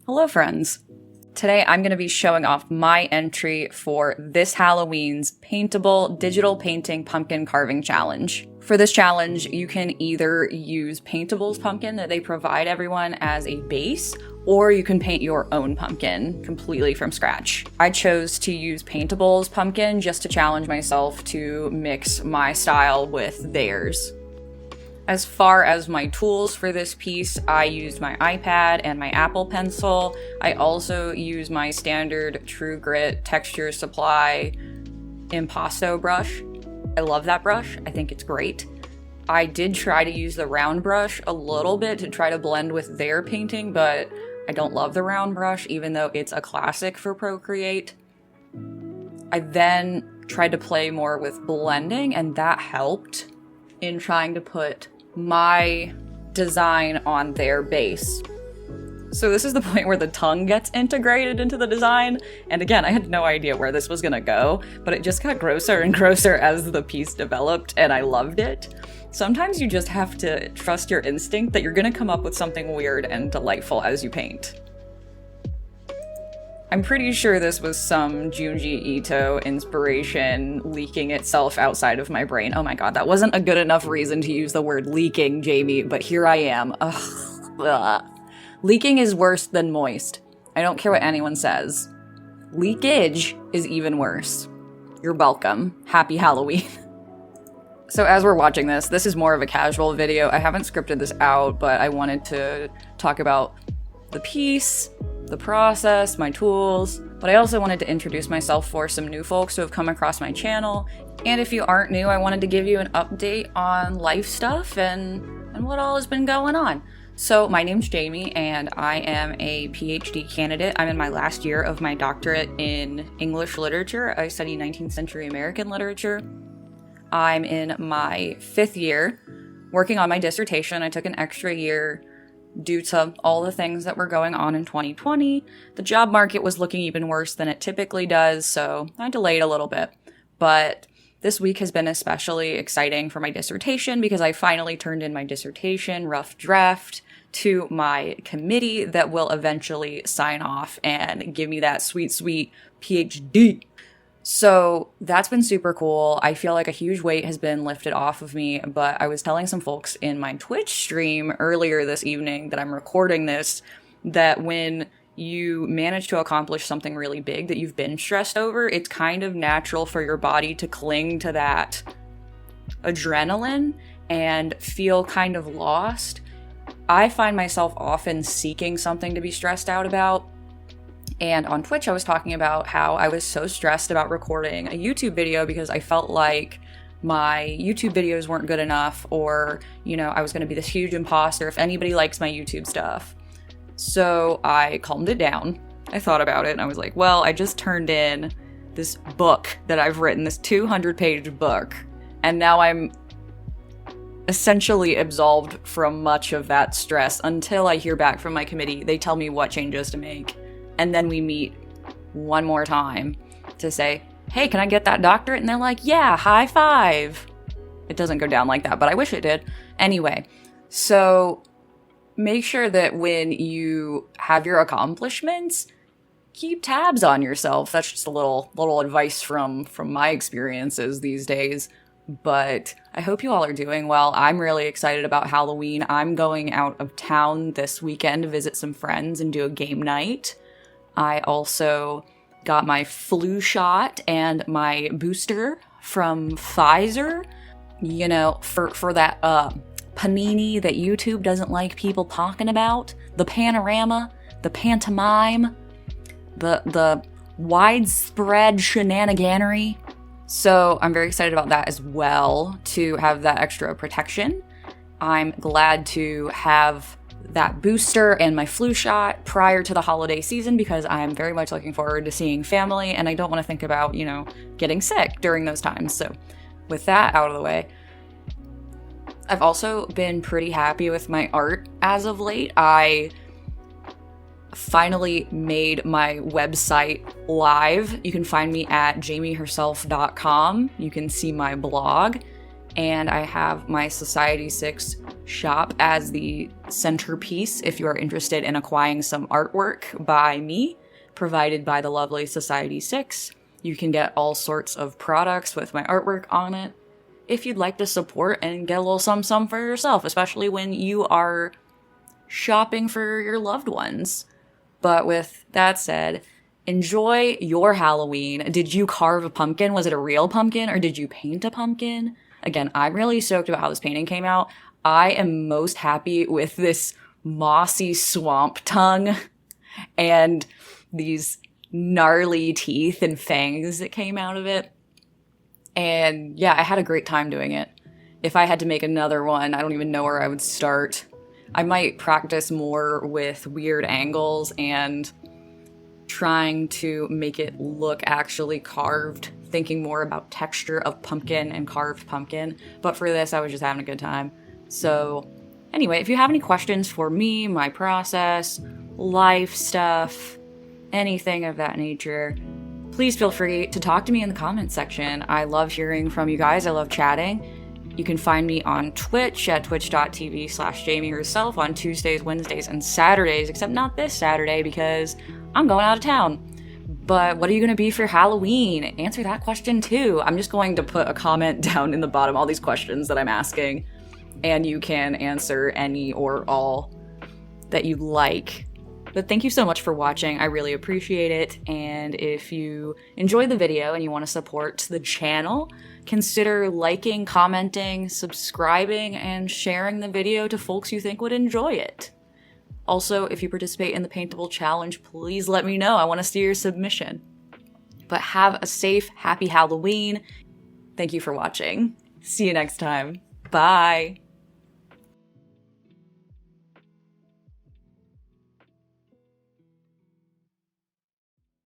Hello friends! Today I'm going to be showing off my entry for this Halloween's Paintable Digital Painting Pumpkin Carving Challenge. For this challenge, you can either use Paintable's pumpkin that they provide everyone as a base, or you can paint your own pumpkin completely from scratch. I chose to use Paintable's pumpkin just to challenge myself to mix my style with theirs. As far as my tools for this piece, I used my iPad and my Apple Pencil. I also used my standard True Grit Texture Supply Impasto brush. I love that brush. I think it's great. I did try to use the round brush a little bit to try to blend with their painting, but I don't love the round brush, even though it's a classic for Procreate. I then tried to play more with blending, and that helped in trying to put my design on their base. So this is the point where the tongue gets integrated into the design, and again, I had no idea where this was gonna go, but it just got grosser and grosser as the piece developed, and I loved it. Sometimes you just have to trust your instinct that you're gonna come up with something weird and delightful as you paint. I'm pretty sure this was some Junji Ito inspiration leaking itself outside of my brain. Oh my god, that wasn't a good enough reason to use the word leaking, Jamie, but here I am. Ugh. Leaking is worse than moist. I don't care what anyone says. Leakage is even worse. You're welcome. Happy Halloween. So as we're watching this is more of a casual video. I haven't scripted this out, but I wanted to talk about the piece, the process, my tools, but I also wanted to introduce myself for some new folks who have come across my channel. And if you aren't new, I wanted to give you an update on life stuff and what all has been going on. So my name's Jamie, and I am a PhD candidate. I'm in my last year of my doctorate in English literature. I study 19th century American literature. I'm in my 5th year working on my dissertation. I took an extra year due to all the things that were going on in 2020. The job market was looking even worse than it typically does, so I delayed a little bit. But this week has been especially exciting for my dissertation because I finally turned in my dissertation rough draft to my committee that will eventually sign off and give me that sweet, sweet PhD. So that's been super cool. I feel like a huge weight has been lifted off of me, but I was telling some folks in my Twitch stream earlier this evening that I'm recording this, that when you manage to accomplish something really big that you've been stressed over, it's kind of natural for your body to cling to that adrenaline and feel kind of lost. I find myself often seeking something to be stressed out about. And on Twitch, I was talking about how I was so stressed about recording a YouTube video because I felt like my YouTube videos weren't good enough, or, I was going to be this huge imposter if anybody likes my YouTube stuff. So I calmed it down. I thought about it and I was like, well, I just turned in this book that I've written, this 200-page book, and now I'm essentially absolved from much of that stress until I hear back from my committee. They tell me what changes to make. And then we meet one more time to say, hey, can I get that doctorate? And they're like, yeah, high five. It doesn't go down like that, but I wish it did. Anyway, so make sure that when you have your accomplishments, keep tabs on yourself. That's just a little advice from my experiences these days. But I hope you all are doing well. I'm really excited about Halloween. I'm going out of town this weekend to visit some friends and do a game night. I also got my flu shot and my booster from Pfizer, for that panini that YouTube doesn't like people talking about, the panorama, the pantomime, the widespread shenaniganery. So I'm very excited about that as well, to have that extra protection. I'm glad to have that booster and my flu shot prior to the holiday season because I'm very much looking forward to seeing family, and I don't want to think about, getting sick during those times. So with that out of the way, I've also been pretty happy with my art as of late. I finally made my website live. You can find me at jamieherself.com. You can see my blog. And I have my Society 6 shop as the centerpiece if you are interested in acquiring some artwork by me, provided by the lovely Society 6. You can get all sorts of products with my artwork on it if you'd like to support and get a little some for yourself, especially when you are shopping for your loved ones. But with that said, enjoy your Halloween. Did you carve a pumpkin? Was it a real pumpkin or did you paint a pumpkin? Again, I'm really stoked about how this painting came out. I am most happy with this mossy swamp tongue and these gnarly teeth and fangs that came out of it. And yeah, I had a great time doing it. If I had to make another one, I don't even know where I would start. I might practice more with weird angles and trying to make it look actually carved, thinking more about texture of pumpkin and carved pumpkin. But for this, I was just having a good time. So anyway, if you have any questions for me, my process, life stuff, anything of that nature, please feel free to talk to me in the comments section. I love hearing from you guys. I love chatting. You can find me on Twitch at twitch.tv/JamieHerself on Tuesdays, Wednesdays, and Saturdays, except not this Saturday because I'm going out of town. But what are you going to be for Halloween? Answer that question too. I'm just going to put a comment down in the bottom, all these questions that I'm asking, and you can answer any or all that you like. But thank you so much for watching. I really appreciate it. And if you enjoyed the video and you want to support the channel, consider liking, commenting, subscribing, and sharing the video to folks you think would enjoy it. Also, if you participate in the Paintable challenge, please let me know. I want to see your submission. But have a safe, happy Halloween. Thank you for watching. See you next time. Bye.